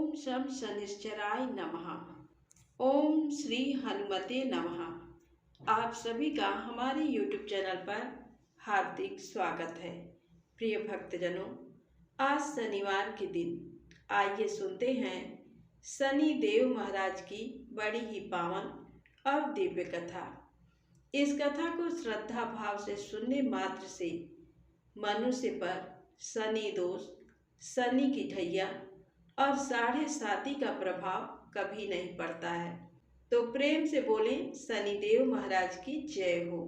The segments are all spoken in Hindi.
ओम शम शनिश्चराय नमः। ओम श्री हनुमते नमः। आप सभी का हमारे YouTube चैनल पर हार्दिक स्वागत है। प्रिय भक्तजनों, आज शनिवार के दिन आइए सुनते हैं शनि देव महाराज की बड़ी ही पावन और दिव्य कथा। इस कथा को श्रद्धा भाव से सुनने मात्र से मनुष्य पर शनि दोष, शनि की ढैया और 7.5 का प्रभाव कभी नहीं पड़ता है। तो प्रेम से बोले शनिदेव महाराज की जय हो।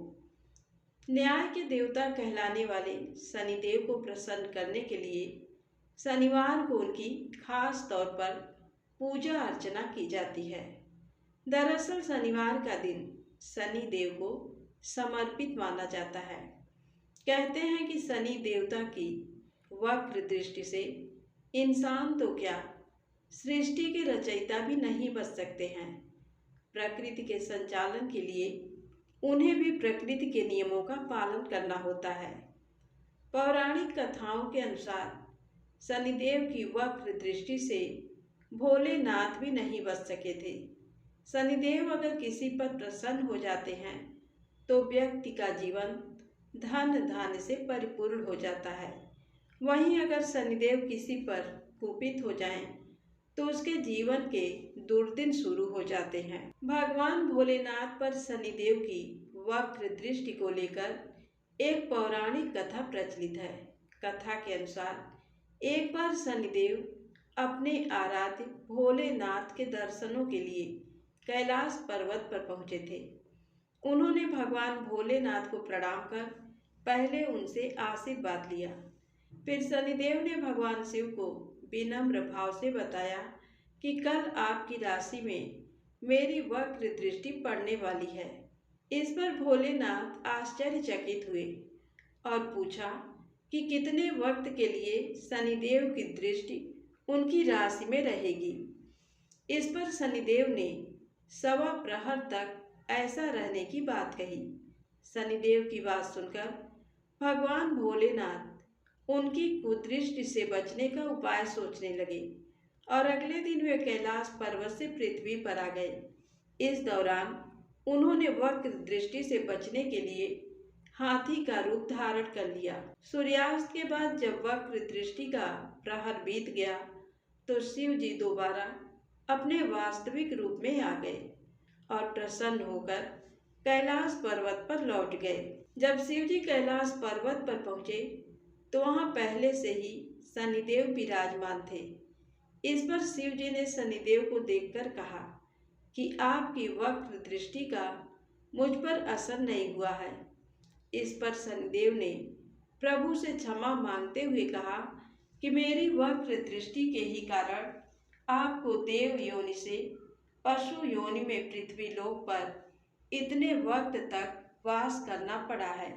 न्याय के देवता कहलाने वाले शनिदेव को प्रसन्न करने के लिए शनिवार को उनकी खास तौर पर पूजा अर्चना की जाती है। दरअसल शनिवार का दिन शनि देव को समर्पित माना जाता है। कहते हैं कि शनि देवता की वक्र दृष्टि से इंसान तो क्या, सृष्टि के रचयिता भी नहीं बच सकते हैं। प्रकृति के संचालन के लिए उन्हें भी प्रकृति के नियमों का पालन करना होता है। पौराणिक कथाओं के अनुसार शनिदेव की वक्र दृष्टि से भोलेनाथ भी नहीं बच सके थे। शनिदेव अगर किसी पर प्रसन्न हो जाते हैं तो व्यक्ति का जीवन धन धान्य से परिपूर्ण हो जाता है। वहीं अगर शनिदेव किसी पर कुपित हो जाएं तो उसके जीवन के दुर्दिन शुरू हो जाते हैं। भगवान भोलेनाथ पर शनिदेव की वक्र दृष्टि को लेकर एक पौराणिक कथा प्रचलित है। कथा के अनुसार एक बार शनिदेव अपने आराध्य भोलेनाथ के दर्शनों के लिए कैलाश पर्वत पर पहुंचे थे। उन्होंने भगवान भोलेनाथ को प्रणाम कर पहले उनसे आशीर्वाद लिया। फिर शनिदेव ने भगवान शिव को विनम्र भाव से बताया कि कल आपकी राशि में मेरी वक्र दृष्टि पड़ने वाली है। इस पर भोलेनाथ आश्चर्यचकित हुए और पूछा कि कितने वक्त के लिए शनिदेव की दृष्टि उनकी राशि में रहेगी। इस पर शनिदेव ने 1.25 प्रहर तक ऐसा रहने की बात कही। शनिदेव की बात सुनकर भगवान भोलेनाथ उनकी कुदृष्टि से बचने का उपाय सोचने लगे और अगले दिन वे कैलाश पर्वत से पृथ्वी पर आ गए। इस दौरान उन्होंने वक्र दृष्टि से बचने के लिए हाथी का रूप धारण कर लिया। सूर्यास्त के बाद जब वक्र दृष्टि का प्रहर बीत गया तो शिव जी दोबारा अपने वास्तविक रूप में आ गए और प्रसन्न होकर कैलाश पर्वत पर लौट गए। जब शिव जी कैलाश पर्वत पर पहुंचे तो वहां पहले से ही शनिदेव विराजमान थे। इस पर शिव जी ने शनिदेव को देखकर कहा कि आपकी वक्र दृष्टि का मुझ पर असर नहीं हुआ है। इस पर शनिदेव ने प्रभु से क्षमा मांगते हुए कहा कि मेरी वक्र दृष्टि के ही कारण आपको देव योनि से पशु योनि में पृथ्वी लोक पर इतने वक्त तक वास करना पड़ा है।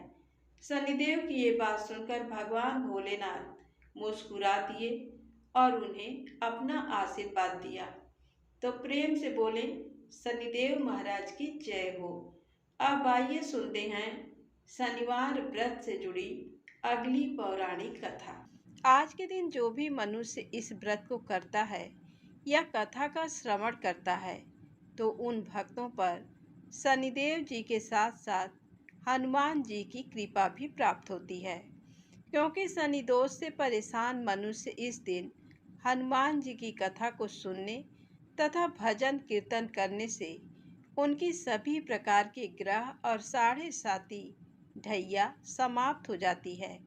शनिदेव की ये बात सुनकर भगवान भोलेनाथ मुस्कुरा दिए और उन्हें अपना आशीर्वाद दिया। तो प्रेम से बोले शनिदेव महाराज की जय हो। अब आइए सुनते हैं शनिवार व्रत से जुड़ी अगली पौराणिक कथा। आज के दिन जो भी मनुष्य इस व्रत को करता है या कथा का श्रवण करता है तो उन भक्तों पर शनिदेव जी के साथ साथ हनुमान जी की कृपा भी प्राप्त होती है, क्योंकि शनि दोष से परेशान मनुष्य इस दिन हनुमान जी की कथा को सुनने तथा भजन कीर्तन करने से उनकी सभी प्रकार के ग्रह और 7.5 ढैया समाप्त हो जाती है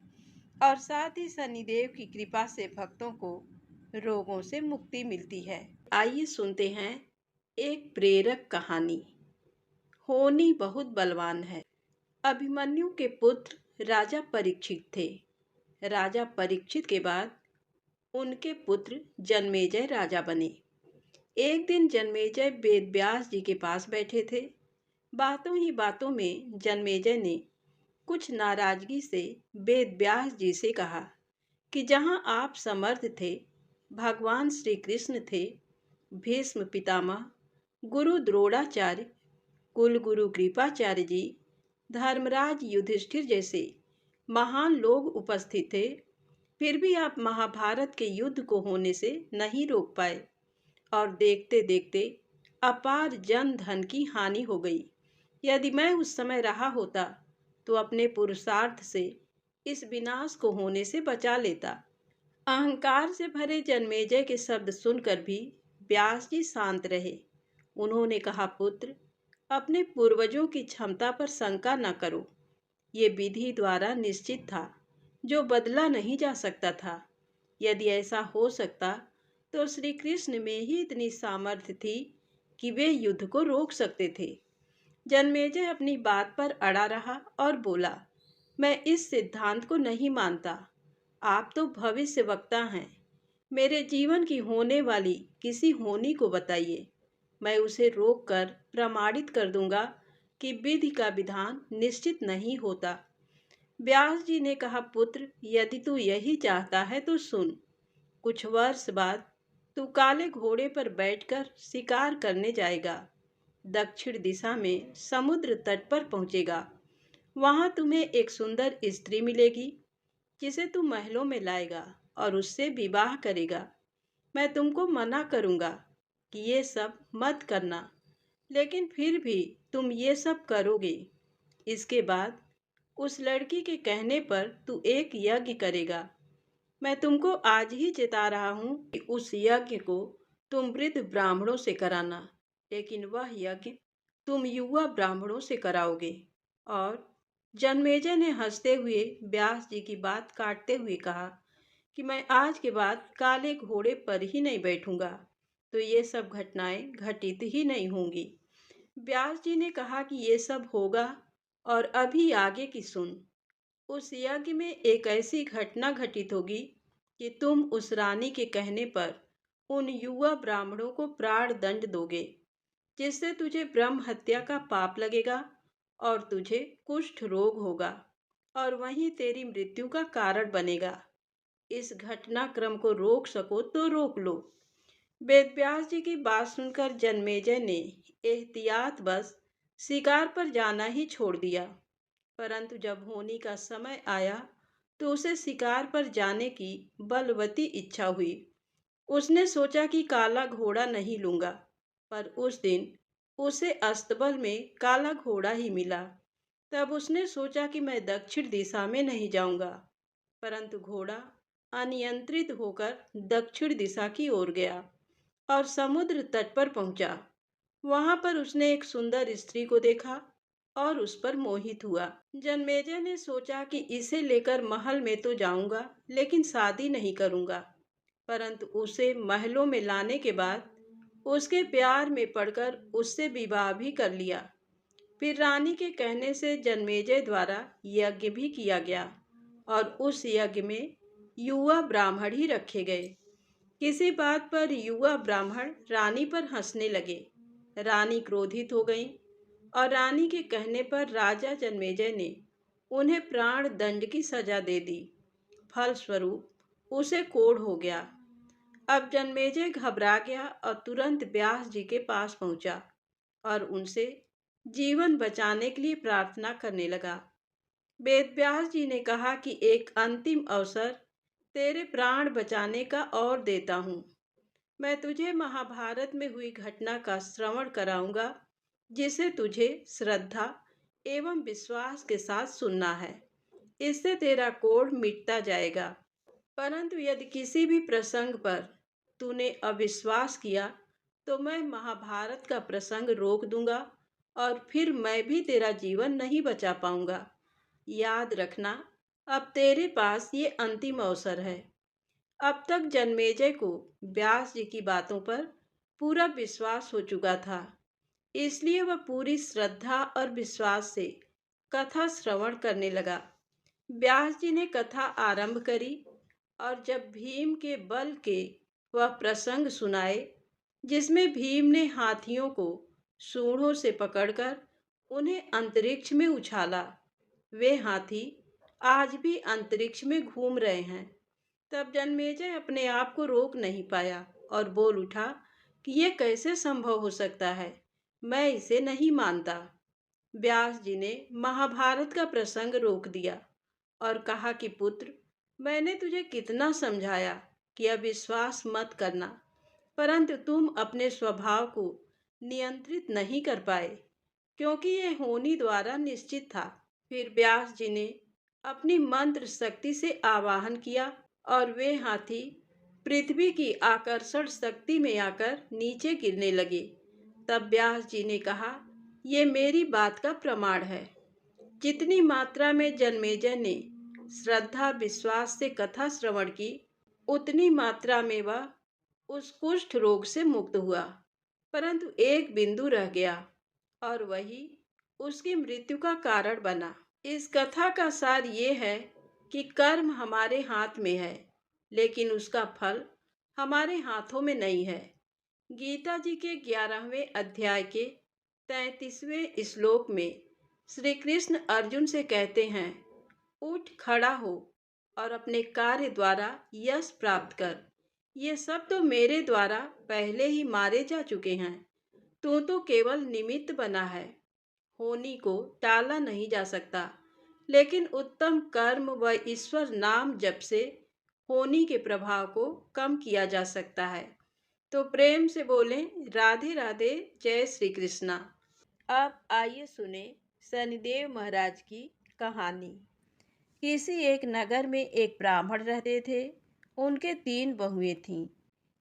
और साथ ही शनिदेव की कृपा से भक्तों को रोगों से मुक्ति मिलती है। आइए सुनते हैं एक प्रेरक कहानी। होनी बहुत बलवान है। अभिमन्यु के पुत्र राजा परीक्षित थे। राजा परीक्षित के बाद उनके पुत्र जन्मेजय राजा बने। एक दिन जन्मेजय वेद व्यास जी के पास बैठे थे। बातों ही बातों में जन्मेजय ने कुछ नाराजगी से वेद व्यास जी से कहा कि जहाँ आप समर्थ थे, भगवान श्री कृष्ण थे, भीष्म पितामह, गुरु द्रोणाचार्य, कुल गुरु कृपाचार्य जी, धर्मराज युधिष्ठिर जैसे महान लोग उपस्थित थे, फिर भी आप महाभारत के युद्ध को होने से नहीं रोक पाए। और देखते देखते अपार जन धन की हानि हो गई। यदि मैं उस समय रहा होता तो अपने पुरुषार्थ से इस विनाश को होने से बचा लेता। अहंकार से भरे जन्मेजय के शब्द सुनकर भी व्यास जी शांत रहे। उन्होंने कहा, पुत्र, अपने पूर्वजों की क्षमता पर शंका न करो। ये विधि द्वारा निश्चित था, जो बदला नहीं जा सकता था। यदि ऐसा हो सकता तो श्री कृष्ण में ही इतनी सामर्थ्य थी कि वे युद्ध को रोक सकते थे। जन्मेजय अपनी बात पर अड़ा रहा और बोला, मैं इस सिद्धांत को नहीं मानता। आप तो भविष्य वक्ता हैं। मेरे जीवन की होने वाली किसी होनी को बताइए। मैं उसे रोककर प्रमाणित कर दूंगा कि विधि का विधान निश्चित नहीं होता। व्यास जी ने कहा, पुत्र, यदि तू यही चाहता है तो सुन। कुछ वर्ष बाद तू काले घोड़े पर बैठकर शिकार करने जाएगा। दक्षिण दिशा में समुद्र तट पर पहुंचेगा। वहां तुम्हें एक सुंदर स्त्री मिलेगी, जिसे तू महलों में लाएगा और उससे विवाह करेगा। मैं तुमको मना करूंगा कि ये सब मत करना, लेकिन फिर भी तुम ये सब करोगे। इसके बाद उस लड़की के कहने पर तू एक यज्ञ करेगा। मैं तुमको आज ही चेता रहा हूँ कि उस यज्ञ को तुम वृद्ध ब्राह्मणों से कराना, लेकिन वह यज्ञ तुम युवा ब्राह्मणों से कराओगे। और जन्मेजय ने हंसते हुए व्यास जी की बात काटते हुए कहा कि मैं आज के बाद काले घोड़े पर ही नहीं बैठूंगा, तो ये सब घटनाएं घटित ही नहीं होंगी। व्यास जी ने कहा कि ये सब होगा, और अभी आगे की सुन। उस यज्ञ में एक ऐसी घटना घटित होगी कि तुम उस रानी के कहने पर उन युवा ब्राह्मणों को प्राण दंड दोगे, जिससे तुझे ब्रह्म हत्या का पाप लगेगा और तुझे कुष्ठ रोग होगा, और वहीं तेरी मृत्यु का कारण बनेगा। इस घटनाक्रम को रोक सको तो रोक लो। वेदव्यास जी की बात सुनकर जन्मेजय ने एहतियात बस शिकार पर जाना ही छोड़ दिया। परंतु जब होनी का समय आया तो उसे शिकार पर जाने की बलवती इच्छा हुई। उसने सोचा कि काला घोड़ा नहीं लूंगा, पर उस दिन उसे अस्तबल में काला घोड़ा ही मिला। तब उसने सोचा कि मैं दक्षिण दिशा में नहीं जाऊंगा, परंतु घोड़ा अनियंत्रित होकर दक्षिण दिशा की ओर गया और समुद्र तट पर पहुंचा। वहां पर उसने एक सुंदर स्त्री को देखा और उस पर मोहित हुआ। जन्मेजय ने सोचा कि इसे लेकर महल में तो जाऊंगा, लेकिन शादी नहीं करूंगा। परंतु उसे महलों में लाने के बाद उसके प्यार में पड़कर उससे विवाह भी कर लिया। फिर रानी के कहने से जन्मेजय द्वारा यज्ञ भी किया गया, और उस यज्ञ में युवा ब्राह्मण ही रखे गए। किसी बात पर युवा ब्राह्मण रानी पर हंसने लगे। रानी क्रोधित हो गई और रानी के कहने पर राजा जन्मेजय ने उन्हें प्राण दंड की सजा दे दी। फलस्वरूप उसे कोढ़ हो गया। अब जन्मेजय घबरा गया और तुरंत व्यास जी के पास पहुंचा और उनसे जीवन बचाने के लिए प्रार्थना करने लगा। वेद व्यास जी ने कहा कि एक अंतिम अवसर तेरे प्राण बचाने का और देता हूँ। मैं तुझे महाभारत में हुई घटना का श्रवण कराऊंगा, जिसे तुझे श्रद्धा एवं विश्वास के साथ सुनना है। इससे तेरा कोढ़ मिटता जाएगा। परंतु यदि किसी भी प्रसंग पर तूने अविश्वास किया तो मैं महाभारत का प्रसंग रोक दूंगा और फिर मैं भी तेरा जीवन नहीं बचा पाऊंगा। याद रखना, अब तेरे पास ये अंतिम अवसर है। अब तक जन्मेजय को व्यास जी की बातों पर पूरा विश्वास हो चुका था, इसलिए वह पूरी श्रद्धा और विश्वास से कथा श्रवण करने लगा। व्यास जी ने कथा आरंभ करी और जब भीम के बल के वह प्रसंग सुनाए, जिसमें भीम ने हाथियों को सूंडों से पकड़कर उन्हें अंतरिक्ष में उछाला, वे हाथी आज भी अंतरिक्ष में घूम रहे हैं। तब जन्मेजय अपने आप को रोक नहीं पाया और बोल उठा कि यह कैसे संभव हो सकता है, मैं इसे नहीं मानता। व्यास जी ने महाभारत का प्रसंग रोक दिया और कहा कि पुत्र, मैंने तुझे कितना समझाया कि अविश्वास मत करना, परंतु तुम अपने स्वभाव को नियंत्रित नहीं कर पाए, क्योंकि यह होनी द्वारा निश्चित था। फिर व्यास जी ने अपनी मंत्र शक्ति से आवाहन किया और वे हाथी पृथ्वी की आकर्षण शक्ति में आकर नीचे गिरने लगे। तब व्यास जी ने कहा, ये मेरी बात का प्रमाण है। जितनी मात्रा में जन्मेजय ने श्रद्धा विश्वास से कथा श्रवण की, उतनी मात्रा में वह उस कुष्ठ रोग से मुक्त हुआ। परंतु एक बिंदु रह गया और वही उसकी मृत्यु का कारण बना। इस कथा का सार ये है कि कर्म हमारे हाथ में है, लेकिन उसका फल हमारे हाथों में नहीं है। गीता जी के 11वें अध्याय के 33वें श्लोक में श्री कृष्ण अर्जुन से कहते हैं, उठ खड़ा हो और अपने कार्य द्वारा यश प्राप्त कर। ये सब तो मेरे द्वारा पहले ही मारे जा चुके हैं। तू तो केवल निमित्त बना है। होनी को टाला नहीं जा सकता, लेकिन उत्तम कर्म व ईश्वर नाम जप से होनी के प्रभाव को कम किया जा सकता है। तो प्रेम से बोलें, राधे राधे, जय श्री कृष्णा। अब आइए सुने शनिदेव महाराज की कहानी। किसी एक नगर में एक ब्राह्मण रहते थे। उनके 3 बहुएं थीं।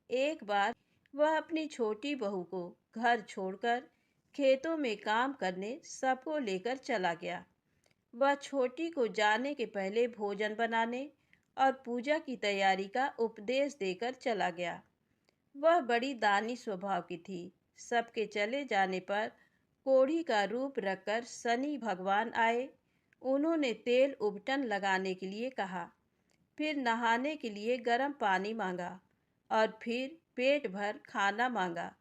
एक बार वह अपनी छोटी बहू को घर छोड़कर खेतों में काम करने सबको लेकर चला गया। वह छोटी को जाने के पहले भोजन बनाने और पूजा की तैयारी का उपदेश देकर चला गया। वह बड़ी दानी स्वभाव की थी। सबके चले जाने पर कोढ़ी का रूप रखकर शनि भगवान आए। उन्होंने तेल उबटन लगाने के लिए कहा, फिर नहाने के लिए गर्म पानी मांगा और फिर पेट भर खाना मांगा।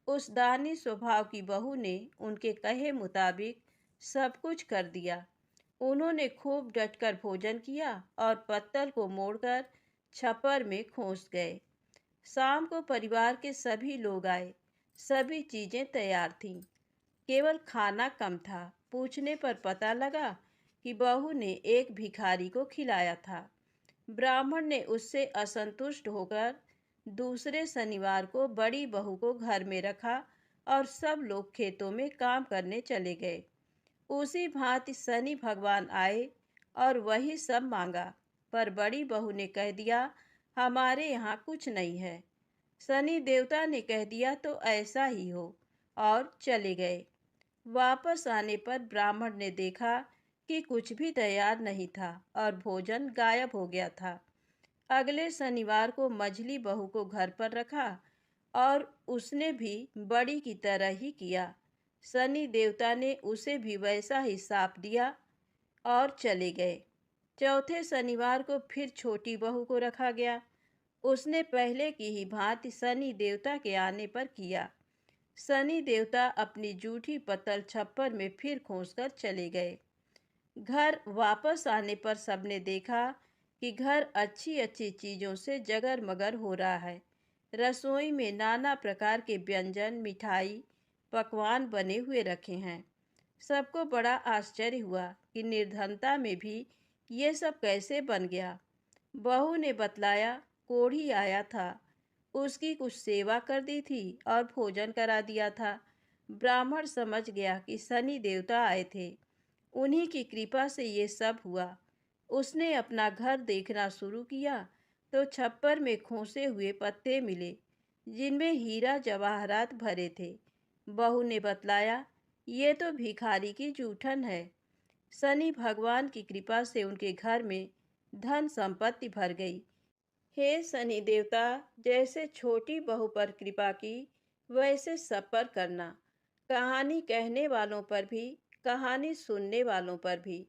उस दानी स्वभाव की बहू ने उनके कहे मुताबिक सब कुछ कर दिया। उन्होंने खूब डटकर भोजन किया और पत्तल को मोड़कर छप्पर में खोस गए। शाम को परिवार के सभी लोग आए। सभी चीजें तैयार थीं, केवल खाना कम था। पूछने पर पता लगा कि बहू ने एक भिखारी को खिलाया था। ब्राह्मण ने उससे असंतुष्ट होकर दूसरे शनिवार को बड़ी बहू को घर में रखा और सब लोग खेतों में काम करने चले गए। उसी भांति शनि भगवान आए और वही सब मांगा, पर बड़ी बहू ने कह दिया, हमारे यहाँ कुछ नहीं है। शनि देवता ने कह दिया तो ऐसा ही हो, और चले गए। वापस आने पर ब्राह्मण ने देखा कि कुछ भी तैयार नहीं था और भोजन गायब हो गया था। अगले शनिवार को मझली बहू को घर पर रखा और उसने भी बड़ी की तरह ही किया। शनि देवता ने उसे भी वैसा ही शाप दिया और चले गए। चौथे शनिवार को फिर छोटी बहू को रखा गया। उसने पहले की ही भांति शनि देवता के आने पर किया। शनि देवता अपनी जूठी पत्तल छप्पर में फिर खोसकर चले गए। घर वापस आने पर सबने देखा कि घर अच्छी अच्छी चीज़ों से जगरमगर हो रहा है। रसोई में नाना प्रकार के व्यंजन, मिठाई, पकवान बने हुए रखे हैं। सबको बड़ा आश्चर्य हुआ कि निर्धनता में भी ये सब कैसे बन गया। बहू ने बतलाया, कोढ़ी आया था, उसकी कुछ सेवा कर दी थी और भोजन करा दिया था। ब्राह्मण समझ गया कि शनि देवता आए थे, उन्हीं की कृपा से ये सब हुआ। उसने अपना घर देखना शुरू किया तो छप्पर में खोसे हुए पत्ते मिले, जिनमें हीरा जवाहरात भरे थे। बहू ने बतलाया, ये तो भिखारी की जूठन है। शनि भगवान की कृपा से उनके घर में धन संपत्ति भर गई। हे शनि देवता, जैसे छोटी बहू पर कृपा की, वैसे सब पर करना। कहानी कहने वालों पर भी, कहानी सुनने वालों पर भी।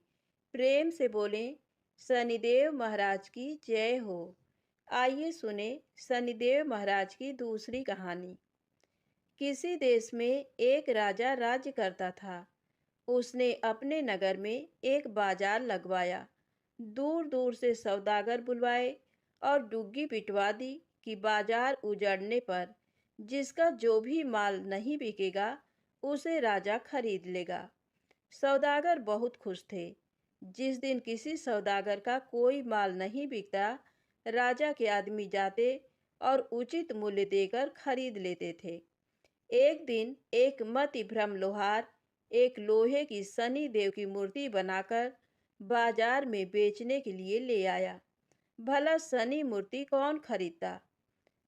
प्रेम से बोलें, शनिदेव महाराज की जय हो। आइए सुने शनिदेव महाराज की दूसरी कहानी। किसी देश में एक राजा राज्य करता था। उसने अपने नगर में एक बाजार लगवाया। दूर दूर से सौदागर बुलवाए और डुग्गी पिटवा दी कि बाजार उजड़ने पर जिसका जो भी माल नहीं बिकेगा उसे राजा खरीद लेगा। सौदागर बहुत खुश थे। जिस दिन किसी सौदागर का कोई माल नहीं बिकता, राजा के आदमी जाते और उचित मूल्य देकर खरीद लेते थे। एक दिन एक मतिभ्रम लोहार एक लोहे की शनि देव की मूर्ति बनाकर बाजार में बेचने के लिए ले आया। भला शनि मूर्ति कौन खरीदता।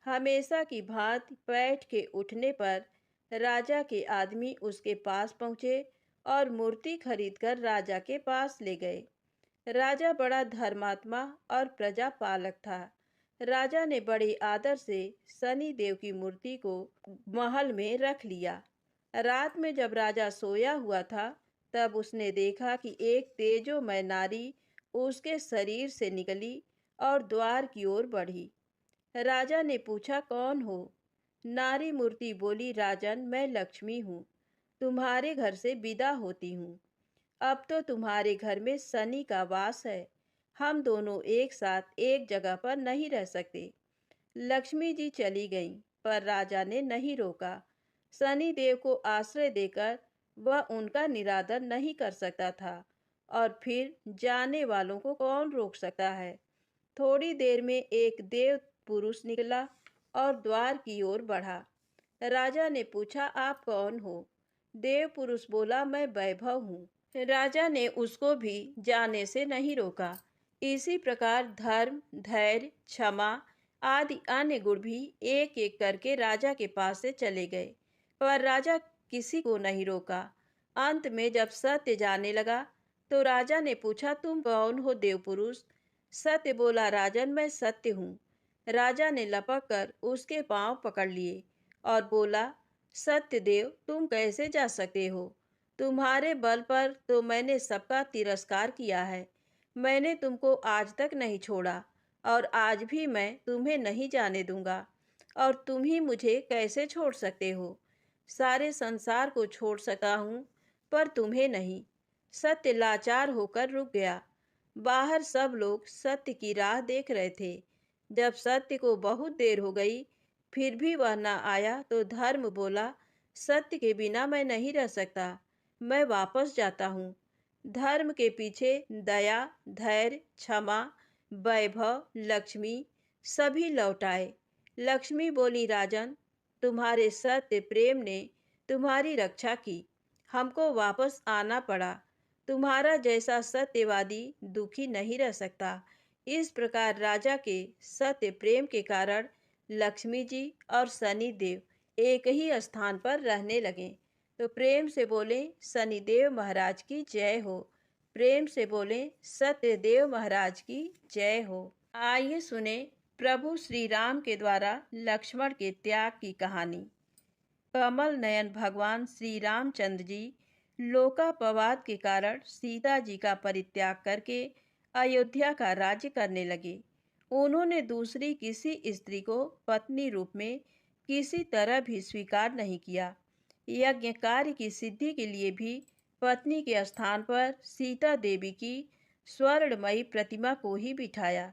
हमेशा की भांति बैठ के उठने पर राजा के आदमी उसके पास पहुंचे और मूर्ति खरीदकर राजा के पास ले गए। राजा बड़ा धर्मात्मा और प्रजा पालक था। राजा ने बड़े आदर से शनि देव की मूर्ति को महल में रख लिया। रात में जब राजा सोया हुआ था, तब उसने देखा कि एक तेजोमय नारी उसके शरीर से निकली और द्वार की ओर बढ़ी। राजा ने पूछा, कौन हो। नारी मूर्ति बोली, राजन, मैं लक्ष्मी हूँ, तुम्हारे घर से विदा होती हूँ। अब तो तुम्हारे घर में शनि का वास है, हम दोनों एक साथ एक जगह पर नहीं रह सकते। लक्ष्मी जी चली गईं, पर राजा ने नहीं रोका। शनि देव को आश्रय देकर वह उनका निरादर नहीं कर सकता था, और फिर जाने वालों को कौन रोक सकता है। थोड़ी देर में एक देव पुरुष निकला और द्वार की ओर बढ़ा। राजा ने पूछा, आप कौन हो। देव पुरुष बोला, मैं वैभव हूँ। राजा ने उसको भी जाने से नहीं रोका। इसी प्रकार धर्म, धैर्य, क्षमा आदि अन्य गुण भी एक एक करके राजा के पास से चले गए, पर राजा किसी को नहीं रोका। अंत में जब सत्य जाने लगा, तो राजा ने पूछा, तुम कौन हो देव पुरुष। सत्य बोला, राजन, मैं सत्य हूँ। राजा ने लपक कर उसके पांव पकड़ लिए और बोला, सत्य देव, तुम कैसे जा सकते हो। तुम्हारे बल पर तो मैंने सबका तिरस्कार किया है। मैंने तुमको आज तक नहीं छोड़ा, और आज भी मैं तुम्हें नहीं जाने दूंगा, और तुम ही मुझे कैसे छोड़ सकते हो। सारे संसार को छोड़ सकता हूँ, पर तुम्हें नहीं। सत्य लाचार होकर रुक गया। बाहर सब लोग सत्य की राह देख रहे थे। जब सत्य को बहुत देर हो गई, फिर भी वह न आया, तो धर्म बोला, सत्य के बिना मैं नहीं रह सकता, मैं वापस जाता हूँ। धर्म के पीछे दया, धैर्य, क्षमा, वैभव, लक्ष्मी सभी लौट आए। लक्ष्मी बोली, राजन, तुम्हारे सत्य प्रेम ने तुम्हारी रक्षा की, हमको वापस आना पड़ा। तुम्हारा जैसा सत्यवादी दुखी नहीं रह सकता। इस प्रकार राजा के सत्य प्रेम के कारण लक्ष्मी जी और शनि देव एक ही स्थान पर रहने लगे। तो प्रेम से बोले, शनिदेव महाराज की जय हो। प्रेम से बोले, सत्यदेव महाराज की जय हो। आइए सुने प्रभु श्री राम के द्वारा लक्ष्मण के त्याग की कहानी। कमल नयन भगवान श्री रामचंद्र जी लोकापवाद के कारण सीता जी का परित्याग करके अयोध्या का राज्य करने लगे। उन्होंने दूसरी किसी स्त्री को पत्नी रूप में किसी तरह भी स्वीकार नहीं किया। यज्ञ कार्य की सिद्धि के लिए भी पत्नी के स्थान पर सीता देवी की स्वर्णमयी प्रतिमा को ही बिठाया।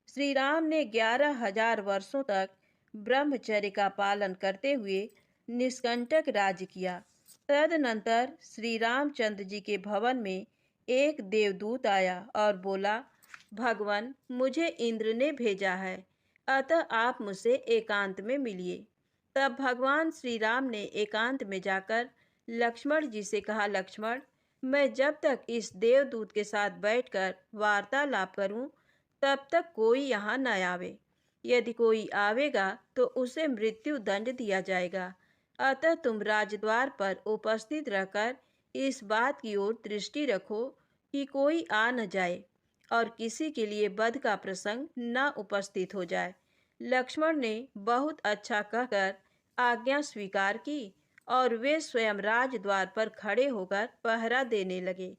श्री राम ने 11,000 वर्षों तक ब्रह्मचर्य का पालन करते हुए निष्कंटक राज्य किया। तदनंतर श्री रामचंद्र जी के भवन में एक देवदूत आया और बोला, भगवान, मुझे इंद्र ने भेजा है, अतः आप मुझसे एकांत में मिलिए। तब भगवान श्री राम ने एकांत में जाकर लक्ष्मण जी से कहा, लक्ष्मण, मैं जब तक इस देवदूत के साथ बैठकर वार्तालाप करूं, तब तक कोई यहाँ न आवे। यदि कोई आवेगा तो उसे मृत्यु दंड दिया जाएगा। अतः तुम राजद्वार पर उपस्थित रहकर इस बात की ओर दृष्टि रखो कि कोई आ न जाए और किसी के लिए वध का प्रसंग न उपस्थित हो जाए। लक्ष्मण ने बहुत अच्छा कहकर आज्ञा स्वीकार की और वे स्वयं राजद्वार पर खड़े होकर पहरा देने लगे।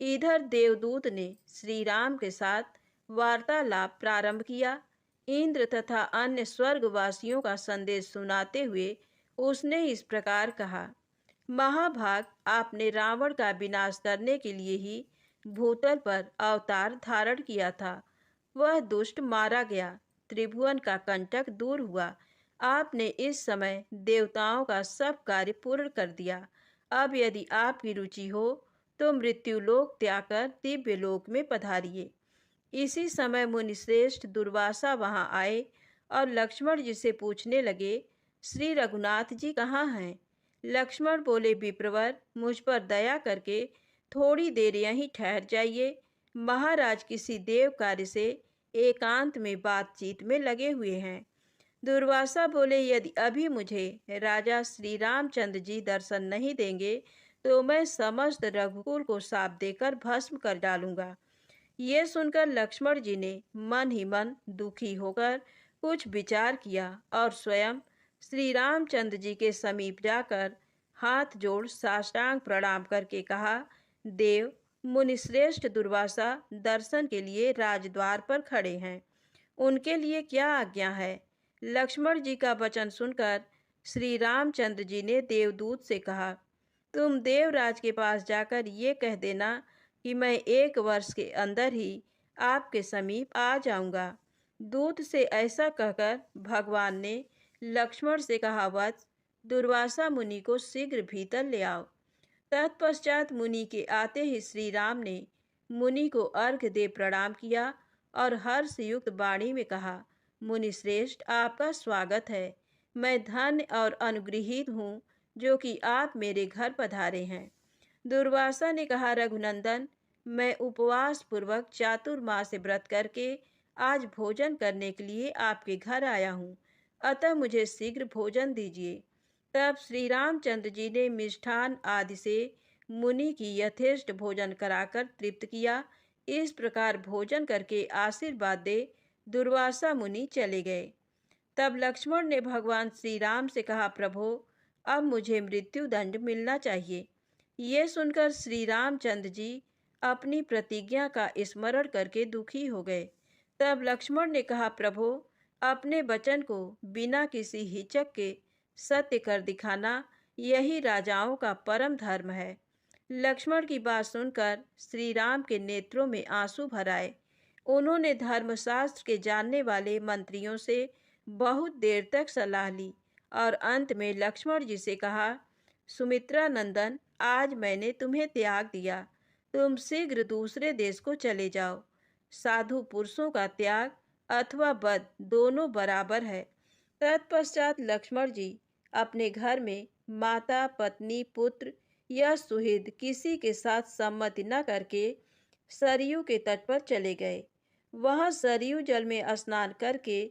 इधर देवदूत ने श्री राम के साथ वार्तालाप प्रारंभ किया। इंद्र तथा अन्य स्वर्गवासियों का संदेश सुनाते हुए उसने इस प्रकार कहा, महाभाग, आपने रावण का विनाश करने के लिए ही भूतल पर अवतार धारण किया था। वह दुष्ट मारा गया, त्रिभुवन का कंटक दूर हुआ। आपने इस समय देवताओं का सब कार्य पूर्ण कर दिया। अब यदि आपकी रुचि हो तो मृत्यु लोक त्याग कर दिव्य लोक में पधारिए। इसी समय मुनिश्रेष्ठ दुर्वासा वहां आए और लक्ष्मण जी से पूछने लगे, श्री रघुनाथ जी कहाँ हैं? लक्ष्मण बोले, विप्रवर, मुझ पर दया करके थोड़ी देर यहीं ठहर जाइए। महाराज किसी देव कार्य से एकांत में बातचीत में लगे हुए हैं। दुर्वासा बोले, यदि अभी मुझे राजा श्री रामचंद्र जी दर्शन नहीं देंगे तो मैं समस्त रघुकुल को शाप देकर भस्म कर डालूंगा। ये सुनकर लक्ष्मण जी ने मन ही मन दुखी होकर कुछ विचार किया और स्वयं श्री रामचंद्र जी के समीप जाकर हाथ जोड़ साष्टांग प्रणाम करके कहा, देव, मुनिश्रेष्ठ दुर्वासा दर्शन के लिए राजद्वार पर खड़े हैं, उनके लिए क्या आज्ञा है? लक्ष्मण जी का वचन सुनकर श्री रामचंद्र जी ने देवदूत से कहा, तुम देवराज के पास जाकर ये कह देना कि मैं 1 वर्ष के अंदर ही आपके समीप आ जाऊंगा। दूत से ऐसा कहकर भगवान ने लक्ष्मण से कहा, वत्स, दुर्वासा मुनि को शीघ्र भीतर ले आओ। तत्पश्चात मुनि के आते ही श्री राम ने मुनि को अर्घ्य दे प्रणाम किया और हर्ष युक्त वाणी में कहा, मुनि श्रेष्ठ, आपका स्वागत है। मैं धन्य और अनुगृहीत हूँ जो कि आप मेरे घर पधारे हैं। दुर्वासा ने कहा, रघुनंदन, मैं उपवास पूर्वक चातुर्मास व्रत करके आज भोजन करने के लिए आपके घर आया हूँ, अतः मुझे शीघ्र भोजन दीजिए। तब श्री रामचंद्र जी ने मिष्ठान आदि से मुनि की यथेष्ट भोजन कराकर तृप्त किया। इस प्रकार भोजन करके आशीर्वाद दे दुर्वासा मुनि चले गए। तब लक्ष्मण ने भगवान श्री राम से कहा, प्रभो, अब मुझे मृत्यु दंड मिलना चाहिए। ये सुनकर श्री रामचंद्र जी अपनी प्रतिज्ञा का स्मरण करके दुखी हो गए। तब लक्ष्मण ने कहा, प्रभो, अपने वचन को बिना किसी हिचक के सत्य कर दिखाना यही राजाओं का परम धर्म है। लक्ष्मण की बात सुनकर श्री राम के नेत्रों में आंसू भर आए। उन्होंने धर्मशास्त्र के जानने वाले मंत्रियों से बहुत देर तक सलाह ली और अंत में लक्ष्मण जी से कहा, सुमित्रा नंदन, आज मैंने तुम्हें त्याग दिया, तुम शीघ्र दूसरे देश को चले जाओ। साधु पुरुषों का त्याग अथवा वध दोनों बराबर है। तत्पश्चात लक्ष्मण जी अपने घर में माता, पत्नी, पुत्र या सुहृद किसी के साथ सम्मति न करके सरयू के तट पर चले गए। वहां सरयू जल में स्नान करके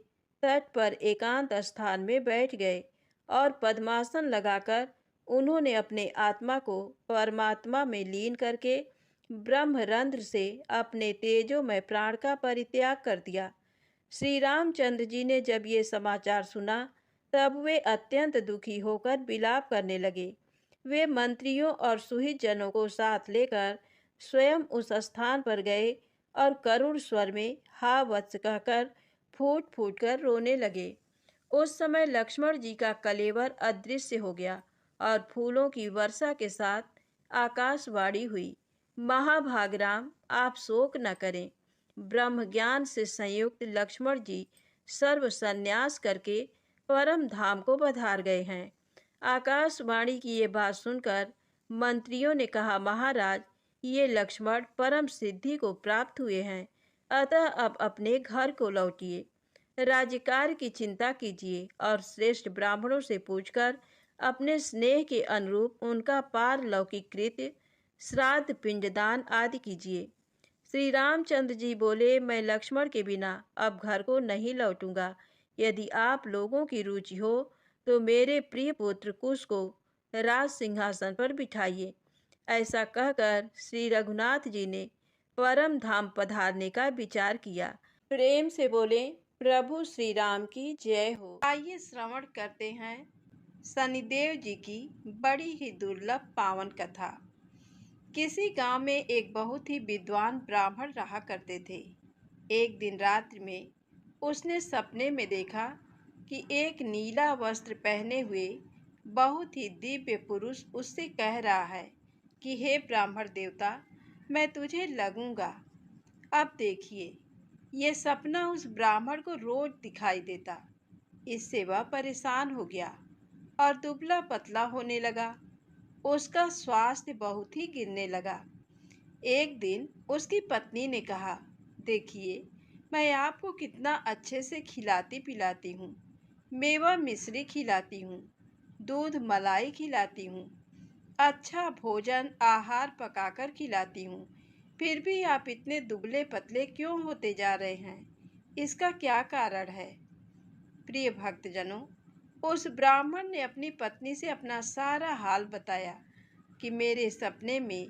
तट पर एकांत स्थान में बैठ गए और पद्मासन लगाकर उन्होंने अपने आत्मा को परमात्मा में लीन करके ब्रह्मरंध्र से अपने तेजोमय प्राण का परित्याग कर दिया। श्री रामचंद्र जी ने जब ये समाचार सुना तब वे अत्यंत दुखी होकर विलाप करने लगे। वे मंत्रियों और सुहित जनों को साथ लेकर स्वयं उस स्थान पर गए और करुण स्वर में हा वत्स कहकर फूट फूट कर रोने लगे। उस समय लक्ष्मण जी का कलेवर अदृश्य हो गया और फूलों की वर्षा के साथ आकाशवाणी हुई, महाभागराम, आप शोक न करें। ब्रह्म ज्ञान से संयुक्त लक्ष्मण जी सर्व संन्यास करके परम धाम को पधार गए हैं। आकाशवाणी की ये बात सुनकर मंत्रियों ने कहा, महाराज, ये लक्ष्मण परम सिद्धि को प्राप्त हुए हैं, अतः अब अपने घर को लौटिए। राज्यकार्य की चिंता कीजिए और श्रेष्ठ ब्राह्मणों से पूछकर अपने स्नेह के अनुरूप उनका पारलौकिक कृत्य, श्राद्ध, पिंडदान आदि कीजिए। श्री रामचंद्र जी बोले, मैं लक्ष्मण के बिना अब घर को नहीं लौटूंगा। यदि आप लोगों की रुचि हो तो मेरे प्रिय पुत्र कुश को राज सिंहासन पर बिठाइए। ऐसा कहकर श्री रघुनाथ जी ने परम धाम पधारने का विचार किया। प्रेम से बोले, प्रभु श्री राम की जय हो। आइए श्रवण करते हैं शनिदेव जी की बड़ी ही दुर्लभ पावन कथा। किसी गांव में एक बहुत ही विद्वान ब्राह्मण रहा करते थे। एक दिन रात्रि में उसने सपने में देखा कि एक नीला वस्त्र पहने हुए बहुत ही दिव्य पुरुष उससे कह रहा है कि हे ब्राह्मण देवता, मैं तुझे लगूंगा। अब देखिए, ये सपना उस ब्राह्मण को रोज दिखाई देता। इससे वह परेशान हो गया और दुबला पतला होने लगा। उसका स्वास्थ्य बहुत ही गिरने लगा। एक दिन उसकी पत्नी ने कहा, देखिए, मैं आपको कितना अच्छे से खिलाती पिलाती हूँ, मेवा मिश्री खिलाती हूँ, दूध मलाई खिलाती हूँ, अच्छा भोजन आहार पकाकर खिलाती हूँ, फिर भी आप इतने दुबले पतले क्यों होते जा रहे हैं? इसका क्या कारण है? प्रिय भक्तजनों, उस ब्राह्मण ने अपनी पत्नी से अपना सारा हाल बताया कि मेरे सपने में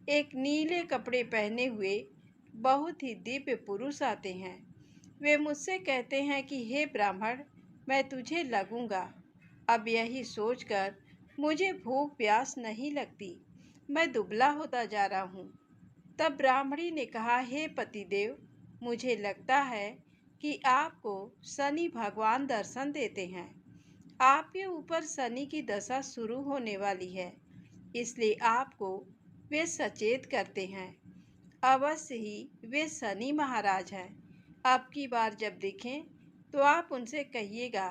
एक नीले कपड़े पहने हुए बहुत ही दिव्य पुरुष आते हैं। वे मुझसे कहते हैं कि हे ब्राह्मण, मैं तुझे लगूंगा। अब यही सोचकर मुझे भूख प्यास नहीं लगती, मैं दुबला होता जा रहा हूँ। तब ब्राह्मणी ने कहा, हे पतिदेव, मुझे लगता है कि आपको शनि भगवान दर्शन देते हैं। आपके ऊपर शनि की दशा शुरू होने वाली है, इसलिए आपको वे सचेत करते हैं। अवश्य ही वे शनि महाराज हैं। अब की बार जब दिखें तो आप उनसे कहिएगा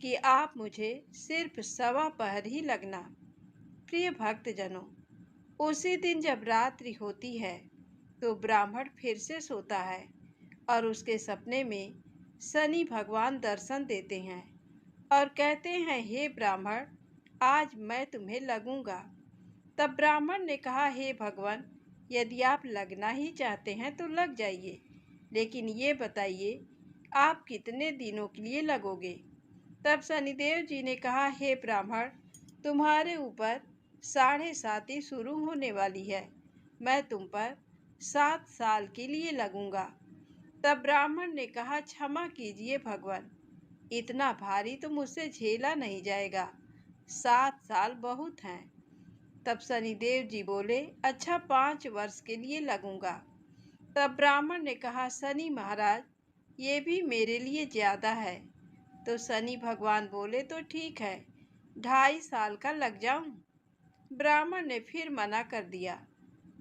कि आप मुझे सिर्फ सवा पहर ही लगना। प्रिय भक्तजनों, उसी दिन जब रात्रि होती है तो ब्राह्मण फिर से सोता है और उसके सपने में शनि भगवान दर्शन देते हैं और कहते हैं, हे ब्राह्मण, आज मैं तुम्हें लगूंगा। तब ब्राह्मण ने कहा, हे भगवान, यदि आप लगना ही चाहते हैं तो लग जाइए, लेकिन ये बताइए आप कितने दिनों के लिए लगोगे? तब शनिदेव जी ने कहा, हे ब्राह्मण, तुम्हारे ऊपर 7.5 शुरू होने वाली है, मैं तुम पर 7 साल के लिए लगूंगा। तब ब्राह्मण ने कहा, क्षमा कीजिए भगवान, इतना भारी तो मुझसे झेला नहीं जाएगा, 7 साल बहुत हैं। तब शनिदेव जी बोले, अच्छा 5 वर्ष के लिए लगूंगा। तब ब्राह्मण ने कहा, शनि महाराज, ये भी मेरे लिए ज्यादा है। तो शनि भगवान बोले, तो ठीक है, 2.5 साल का लग जाऊं। ब्राह्मण ने फिर मना कर दिया।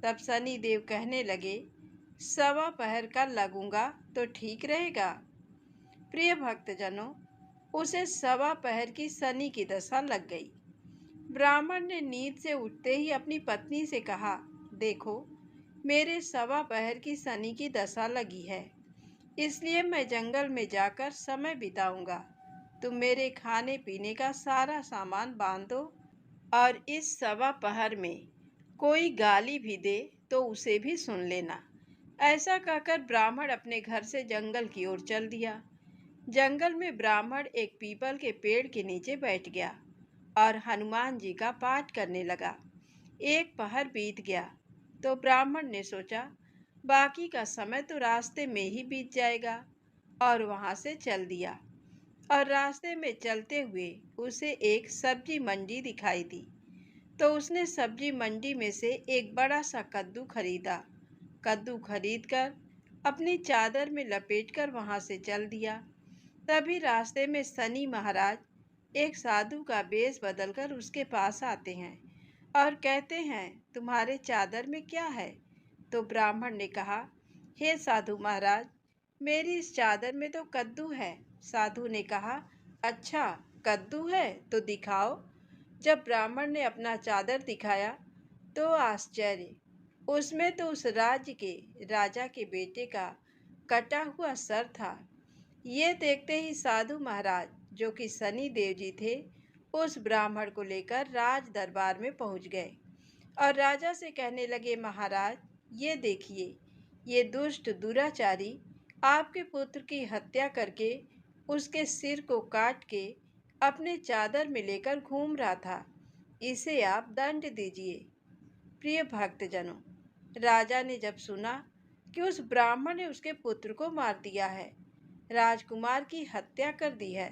तब शनि देव कहने लगे, सवा पहर का लगूंगा तो ठीक रहेगा। प्रिय भक्तजनों, उसे सवा पहर की शनि की दशा लग गई। ब्राह्मण ने नींद से उठते ही अपनी पत्नी से कहा, देखो, मेरे सवा पहर की शनि की दशा लगी है, इसलिए मैं जंगल में जाकर समय बिताऊंगा। तुम मेरे खाने पीने का सारा सामान बांध दो और इस सवा पहर में कोई गाली भी दे तो उसे भी सुन लेना। ऐसा कहकर ब्राह्मण अपने घर से जंगल की ओर चल दिया। जंगल में ब्राह्मण एक पीपल के पेड़ के नीचे बैठ गया और हनुमान जी का पाठ करने लगा। एक पहर बीत गया तो ब्राह्मण ने सोचा, बाकी का समय तो रास्ते में ही बीत जाएगा, और वहां से चल दिया। और रास्ते में चलते हुए उसे एक सब्जी मंडी दिखाई दी, तो उसने सब्जी मंडी में से एक बड़ा सा कद्दू खरीदा। कद्दू खरीदकर अपनी चादर में लपेटकर वहां से चल दिया। तभी रास्ते में शनि महाराज एक साधु का वेश बदलकर उसके पास आते हैं और कहते हैं, तुम्हारे चादर में क्या है? तो ब्राह्मण ने कहा, हे साधु महाराज, मेरी इस चादर में तो कद्दू है। साधु ने कहा, अच्छा, कद्दू है तो दिखाओ। जब ब्राह्मण ने अपना चादर दिखाया तो आश्चर्य, उसमें तो उस राज्य के राजा के बेटे का कटा हुआ सर था। ये देखते ही साधु महाराज, जो कि शनि देव जी थे, उस ब्राह्मण को लेकर राज दरबार में पहुंच गए और राजा से कहने लगे, महाराज, ये देखिए, ये दुष्ट दुराचारी आपके पुत्र की हत्या करके उसके सिर को काट के अपने चादर में लेकर घूम रहा था, इसे आप दंड दीजिए। प्रिय भक्तजनों, राजा ने जब सुना कि उस ब्राह्मण ने उसके पुत्र को मार दिया है, राजकुमार की हत्या कर दी है,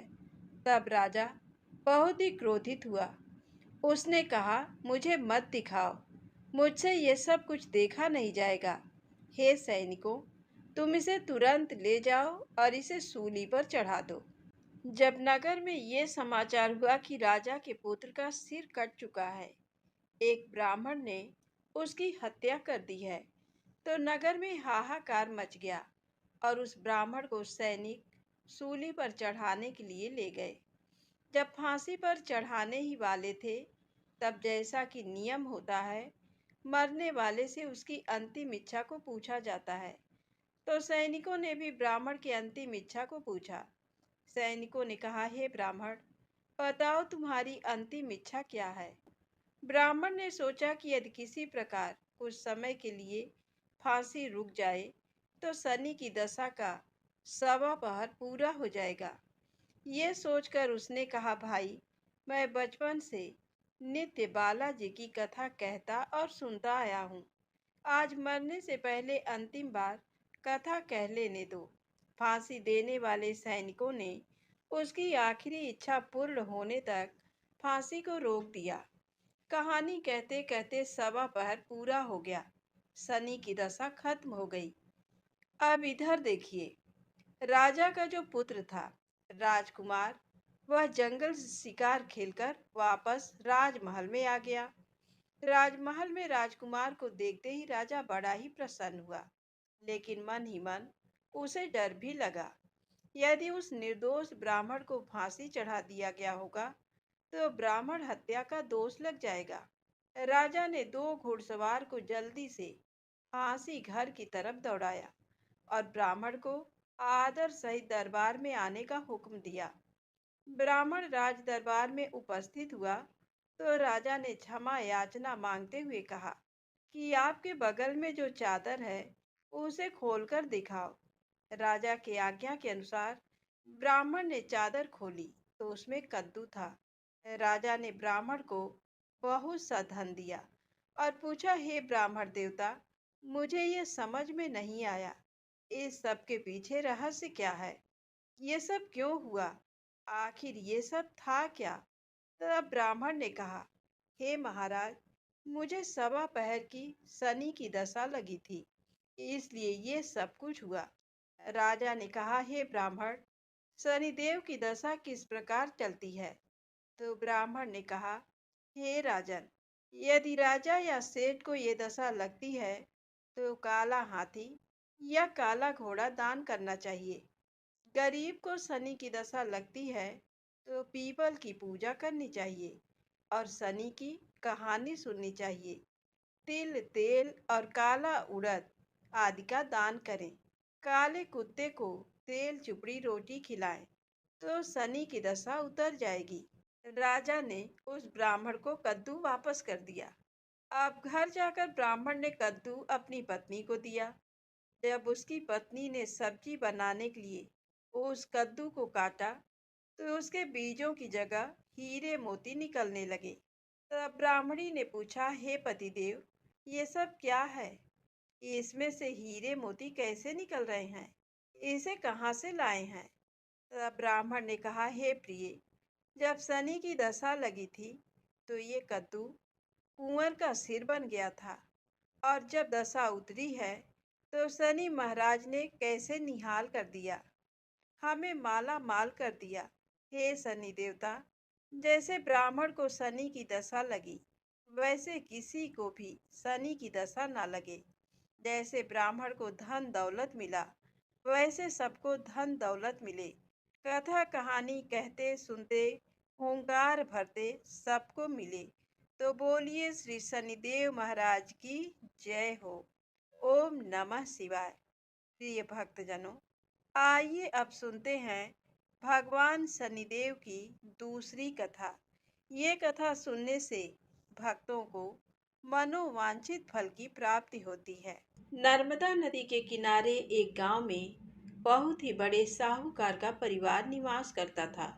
तब राजा बहुत ही क्रोधित हुआ। उसने कहा, मुझे मत दिखाओ, मुझसे ये सब कुछ देखा नहीं जाएगा। हे सैनिकों, तुम इसे तुरंत ले जाओ और इसे सूली पर चढ़ा दो। जब नगर में ये समाचार हुआ कि राजा के पुत्र का सिर कट चुका है, एक ब्राह्मण ने उसकी हत्या कर दी है, तो नगर में हाहाकार मच गया और उस ब्राह्मण को सैनिक सूली पर चढ़ाने के लिए ले गए। जब फांसी पर चढ़ाने ही वाले थे, तब जैसा कि नियम होता है, मरने वाले से उसकी अंतिम इच्छा को पूछा जाता है। तो सैनिकों ने भी ब्राह्मण की अंतिम इच्छा को पूछा। सैनिकों ने कहा, हे ब्राह्मण, बताओ तुम्हारी अंतिम इच्छा क्या है। ब्राह्मण ने सोचा कि यदि किसी प्रकार कुछ समय के लिए फांसी रुक जाए तो शनि की दशा का 1.25 पहर पूरा हो जाएगा। ये सोचकर उसने कहा, भाई, मैं बचपन से नित्य बालाजी की कथा कहता और सुनता आया हूँ। आज मरने से पहले अंतिम बार कथा कह लेने दो। फांसी देने वाले सैनिकों ने उसकी आखिरी इच्छा पूर्ण होने तक फांसी को रोक दिया। कहानी कहते कहते 1.25 पहर पूरा हो गया। शनि की दशा खत्म हो गई। अब इधर देखिए, राजा का जो पुत्र था, राजकुमार, वह जंगल से शिकार खेलकर वापस राजमहल में आ गया। राजमहल में राजकुमार को देखते ही राजा बड़ा ही प्रसन्न हुआ, लेकिन मन ही मन उसे डर भी लगा। यदि उस निर्दोष ब्राह्मण को फांसी चढ़ा दिया गया होगा तो ब्राह्मण हत्या का दोष लग जाएगा। राजा ने 2 घुड़सवार को जल्दी से फांसी घर की तरफ दौड़ाया और ब्राह्मण को आदर सहित दरबार में आने का हुक्म दिया। ब्राह्मण राज दरबार में उपस्थित हुआ तो राजा ने क्षमा याचना मांगते हुए कहा कि आपके बगल में जो चादर है उसे खोलकर दिखाओ। राजा की आज्ञा के अनुसार ब्राह्मण ने चादर खोली तो उसमें कद्दू था। राजा ने ब्राह्मण को बहुत सा धन दिया और पूछा, हे ब्राह्मण देवता, मुझे ये समझ में नहीं आया, इस सब के पीछे रहस्य क्या है? ये सब क्यों हुआ? आखिर ये सब था क्या? तब ब्राह्मण ने कहा, हे महाराज, मुझे 1.25 पहर की शनि की दशा लगी थी, इसलिए ये सब कुछ हुआ। राजा ने कहा, हे ब्राह्मण, शनिदेव की दशा किस प्रकार चलती है? तो ब्राह्मण ने कहा, हे राजन, यदि राजा या सेठ को ये दशा लगती है तो काला हाथी या काला घोड़ा दान करना चाहिए। गरीब को शनि की दशा लगती है तो पीपल की पूजा करनी चाहिए और शनि की कहानी सुननी चाहिए। तिल, तेल और काला उड़द आदि का दान करें। काले कुत्ते को तेल चुपड़ी रोटी खिलाएं तो शनि की दशा उतर जाएगी। राजा ने उस ब्राह्मण को कद्दू वापस कर दिया। अब घर जाकर ब्राह्मण ने कद्दू अपनी पत्नी को दिया। जब उसकी पत्नी ने सब्जी बनाने के लिए उस कद्दू को काटा तो उसके बीजों की जगह हीरे मोती निकलने लगे। तब ब्राह्मणी ने पूछा, हे पतिदेव, ये सब क्या है? इसमें से हीरे मोती कैसे निकल रहे हैं? इसे कहाँ से लाए हैं? तब ब्राह्मण ने कहा, हे प्रिय, जब शनि की दशा लगी थी तो ये कद्दू कुंवर का सिर बन गया था, और जब दशा उतरी है तो शनि महाराज ने कैसे निहाल कर दिया, हमें माला माल कर दिया। हे शनि देवता, जैसे ब्राह्मण को शनि की दशा लगी वैसे किसी को भी शनि की दशा ना लगे। जैसे ब्राह्मण को धन दौलत मिला वैसे सबको धन दौलत मिले। कथा कहानी कहते सुनते हुंकार भरते सबको मिले। तो बोलिए श्री शनिदेव महाराज की जय हो। ओम नमः शिवाय। प्रिय भक्तजनों, आइए अब सुनते हैं भगवान शनिदेव की दूसरी कथा। ये कथा सुनने से भक्तों को मनोवांछित फल की प्राप्ति होती है। नर्मदा नदी के किनारे एक गांव में बहुत ही बड़े साहूकार का परिवार निवास करता था।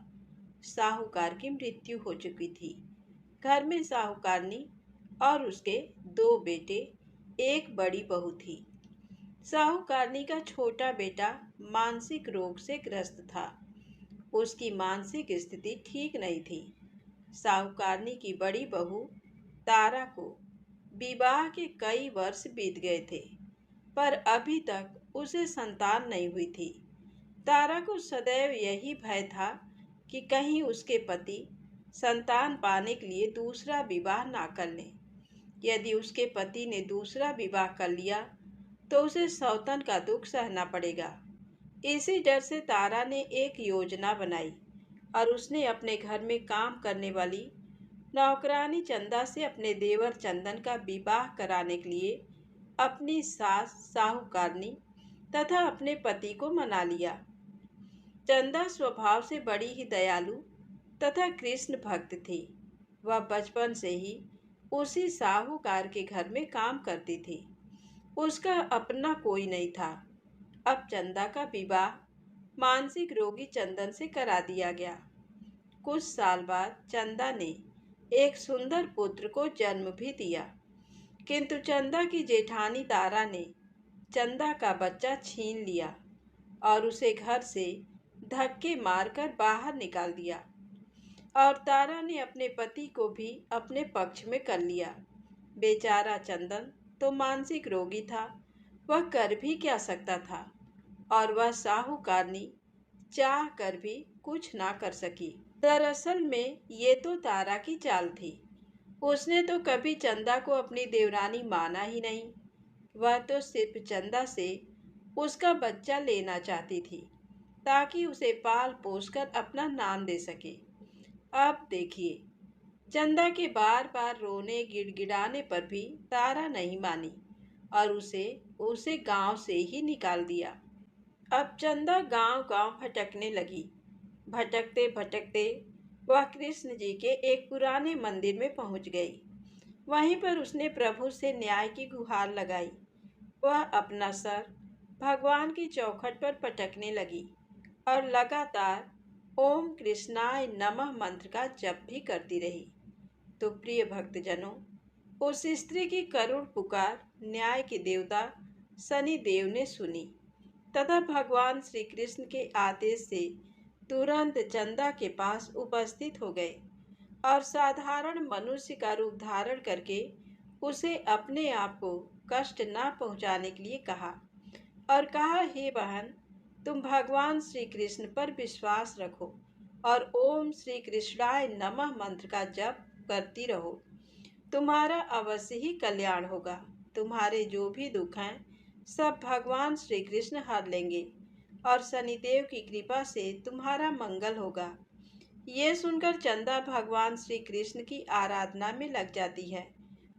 साहूकार की मृत्यु हो चुकी थी। घर में साहूकारनी और उसके 2 बेटे, एक बड़ी बहू थी। साहूकारनी का छोटा बेटा मानसिक रोग से ग्रस्त था। उसकी मानसिक स्थिति ठीक नहीं थी। साहूकारनी की बड़ी बहू तारा को विवाह के कई वर्ष बीत गए थे, पर अभी तक उसे संतान नहीं हुई थी। तारा को सदैव यही भय था कि कहीं उसके पति संतान पाने के लिए दूसरा विवाह ना कर लें। यदि उसके पति ने दूसरा विवाह कर लिया तो उसे सौतन का दुख सहना पड़ेगा। इसी डर से तारा ने एक योजना बनाई और उसने अपने घर में काम करने वाली नौकरानी चंदा से अपने देवर चंदन का विवाह कराने के लिए अपनी सास साहूकारनी तथा अपने पति को मना लिया। चंदा स्वभाव से बड़ी ही दयालु तथा कृष्ण भक्त थी। वह बचपन से ही उसी साहूकार के घर में काम करती थी। उसका अपना कोई नहीं था। अब चंदा का विवाह मानसिक रोगी चंदन से करा दिया गया। कुछ साल बाद चंदा ने एक सुंदर पुत्र को जन्म भी दिया, किंतु चंदा की जेठानी तारा ने चंदा का बच्चा छीन लिया और उसे घर से धक्के मारकर बाहर निकाल दिया। और तारा ने अपने पति को भी अपने पक्ष में कर लिया। बेचारा चंदन तो मानसिक रोगी था, वह कर भी क्या सकता था, और वह साहूकारनी चाह कर भी कुछ ना कर सकी। दरअसल में ये तो तारा की चाल थी। उसने तो कभी चंदा को अपनी देवरानी माना ही नहीं। वह तो सिर्फ चंदा से उसका बच्चा लेना चाहती थी ताकि उसे पाल पोस कर अपना नाम दे सके। अब देखिए, चंदा के बार बार रोने गिड़गिड़ाने पर भी तारा नहीं मानी और उसे उसे गांव से ही निकाल दिया। अब चंदा गांव गांव भटकने लगी। भटकते भटकते वह कृष्ण जी के एक पुराने मंदिर में पहुंच गई। वहीं पर उसने प्रभु से न्याय की गुहार लगाई। वह अपना सर भगवान की चौखट पर पटकने लगी और लगातार ओम कृष्णाय नमः मंत्र का जप भी करती रही। तो प्रिय भक्तजनों, उस स्त्री की करुण पुकार न्याय के देवता शनि देव ने सुनी तथा भगवान श्री कृष्ण के आदेश से तुरंत चंदा के पास उपस्थित हो गए और साधारण मनुष्य का रूप धारण करके उसे अपने आप को कष्ट न पहुंचाने के लिए कहा और कहा, हे बहन, तुम भगवान श्री कृष्ण पर विश्वास रखो और ओम श्री कृष्णाय नमः मंत्र का जप करती रहो। तुम्हारा अवश्य ही कल्याण होगा। तुम्हारे जो भी दुख हैं सब भगवान श्री कृष्ण हर लेंगे और शनिदेव की कृपा से तुम्हारा मंगल होगा। ये सुनकर चंदा भगवान श्री कृष्ण की आराधना में लग जाती है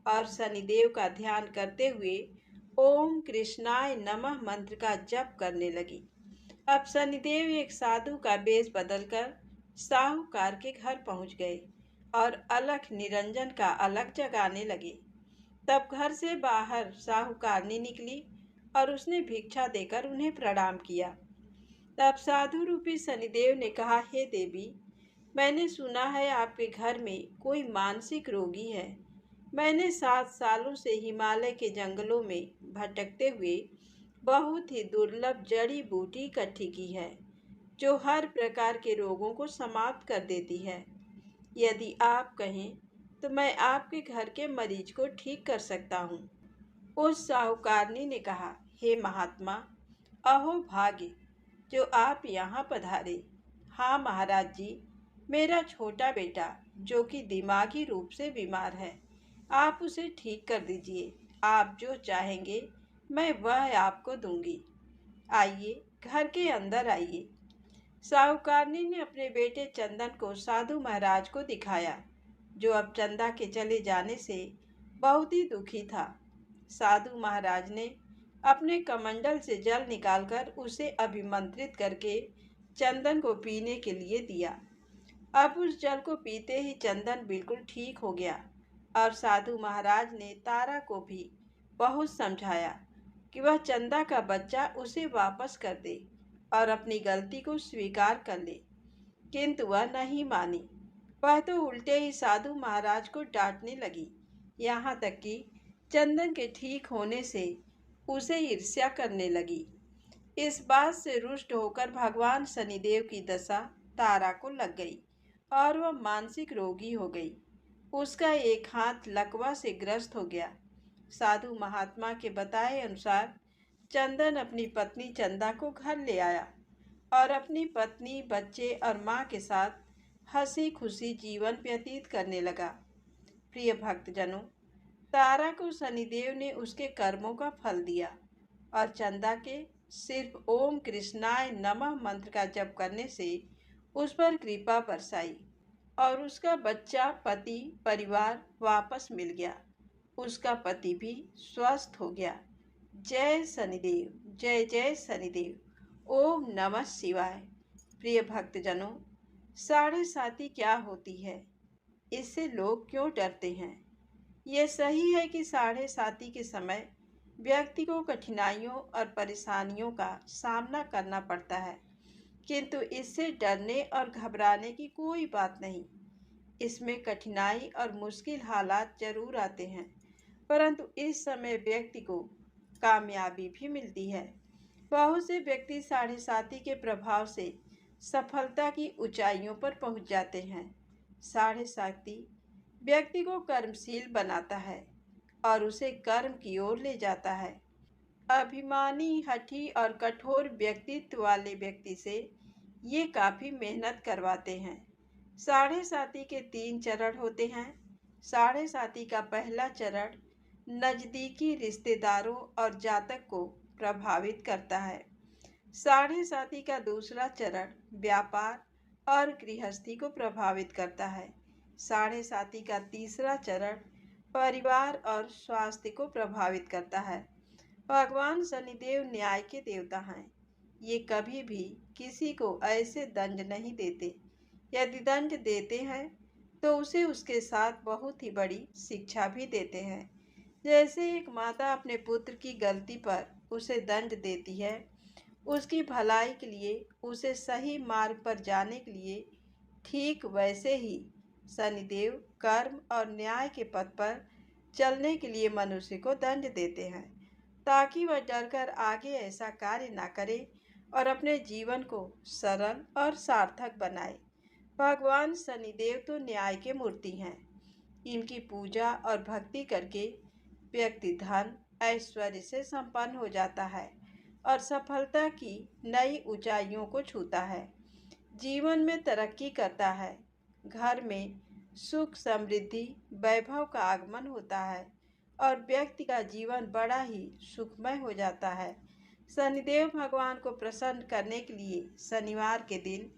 और शनिदेव का ध्यान करते हुए ओम कृष्णाय नमः मंत्र का जप करने लगी। अब शनिदेव एक साधु का वेश बदलकर साहूकार के घर पहुंच गए और अलख निरंजन का अलख जगाने लगे। तब घर से बाहर साहूकारनी निकली और उसने भिक्षा देकर उन्हें प्रणाम किया। तब साधु रूपी शनिदेव ने कहा, हे देवी, मैंने सुना है आपके घर में कोई मानसिक रोगी है। मैंने 7 सालों से हिमालय के जंगलों में भटकते हुए बहुत ही दुर्लभ जड़ी बूटी इकट्ठी की है जो हर प्रकार के रोगों को समाप्त कर देती है। यदि आप कहें तो मैं आपके घर के मरीज को ठीक कर सकता हूँ। उस साहूकारनी ने कहा, हे महात्मा, अहो भाग्य जो आप यहाँ पधारे। हाँ महाराज जी, मेरा छोटा बेटा जो कि दिमागी रूप से बीमार है, आप उसे ठीक कर दीजिए। आप जो चाहेंगे मैं वह आपको दूंगी। आइए, घर के अंदर आइए। साहूकारनी ने अपने बेटे चंदन को साधु महाराज को दिखाया, जो अब चंदा के चले जाने से बहुत ही दुखी था। साधु महाराज ने अपने कमंडल से जल निकालकर उसे अभिमंत्रित करके चंदन को पीने के लिए दिया। अब उस जल को पीते ही चंदन बिल्कुल ठीक हो गया और साधु महाराज ने तारा को भी बहुत समझाया कि वह चंदा का बच्चा उसे वापस कर दे और अपनी गलती को स्वीकार कर ले, किंतु वह नहीं मानी। वह तो उल्टे ही साधु महाराज को डांटने लगी, यहाँ तक कि चंदन के ठीक होने से उसे ईर्ष्या करने लगी। इस बात से रुष्ट होकर भगवान शनिदेव की दशा तारा को लग गई और वह मानसिक रोगी हो गई। उसका एक हाथ लकवा से ग्रस्त हो गया। साधु महात्मा के बताए अनुसार चंदन अपनी पत्नी चंदा को घर ले आया और अपनी पत्नी, बच्चे और माँ के साथ हंसी खुशी जीवन व्यतीत करने लगा। प्रिय भक्तजनों, तारा को शनिदेव ने उसके कर्मों का फल दिया और चंदा के सिर्फ ओम कृष्णाय नमः मंत्र का जप करने से उस पर कृपा बरसाई और उसका बच्चा, पति, परिवार वापस मिल गया। उसका पति भी स्वस्थ हो गया। जय शनिदेव, जय जय शनिदेव। ओम नमः शिवाय। प्रिय भक्तजनों, साढ़े साती क्या होती है? इससे लोग क्यों डरते हैं? यह सही है कि साढ़े साती के समय व्यक्ति को कठिनाइयों और परेशानियों का सामना करना पड़ता है, किंतु इससे डरने और घबराने की कोई बात नहीं। इसमें कठिनाई और मुश्किल हालात जरूर आते हैं, परंतु इस समय व्यक्ति को कामयाबी भी मिलती है। बहुत से व्यक्ति साढ़े साती के प्रभाव से सफलता की ऊंचाइयों पर पहुंच जाते हैं। साढ़े साती व्यक्ति को कर्मशील बनाता है और उसे कर्म की ओर ले जाता है। अभिमानी, हठी और कठोर व्यक्तित्व वाले व्यक्ति से ये काफी मेहनत करवाते हैं। साढ़े साती के 3 चरण होते हैं। साढ़े साती का पहला चरण नजदीकी रिश्तेदारों और जातक को प्रभावित करता है। साढ़े साती का दूसरा चरण व्यापार और गृहस्थी को प्रभावित करता है। साढ़े साती का तीसरा चरण परिवार और स्वास्थ्य को प्रभावित करता है। भगवान शनिदेव न्याय के देवता हैं। ये कभी भी किसी को ऐसे दंड नहीं देते। यदि दंड देते हैं तो उसे उसके साथ बहुत ही बड़ी शिक्षा भी देते हैं। जैसे एक माता अपने पुत्र की गलती पर उसे दंड देती है, उसकी भलाई के लिए, उसे सही मार्ग पर जाने के लिए, ठीक वैसे ही शनिदेव कर्म और न्याय के पथ पर चलने के लिए मनुष्य को दंड देते हैं, ताकि वह डरकर आगे ऐसा कार्य ना करे और अपने जीवन को सरल और सार्थक बनाए। भगवान शनिदेव तो न्याय के मूर्ति हैं। इनकी पूजा और भक्ति करके व्यक्ति धन ऐश्वर्य से संपन्न हो जाता है और सफलता की नई ऊंचाइयों को छूता है। जीवन में तरक्की करता है। घर में सुख, समृद्धि, वैभव का आगमन होता है और व्यक्ति का जीवन बड़ा ही सुखमय हो जाता है। शनिदेव भगवान को प्रसन्न करने के लिए शनिवार के दिन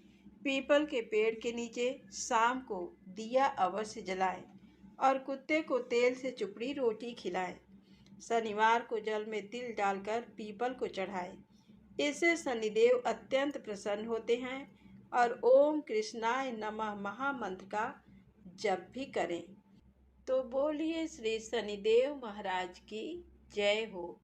पीपल के पेड़ के नीचे शाम को दिया अवश्य जलाएं और कुत्ते को तेल से चुपड़ी रोटी खिलाएं। शनिवार को जल में तिल डालकर पीपल को चढ़ाएं। इससे शनिदेव अत्यंत प्रसन्न होते हैं और ओम कृष्णाय नमः महामंत्र का जप भी करें। तो बोलिए श्री शनिदेव महाराज की जय हो।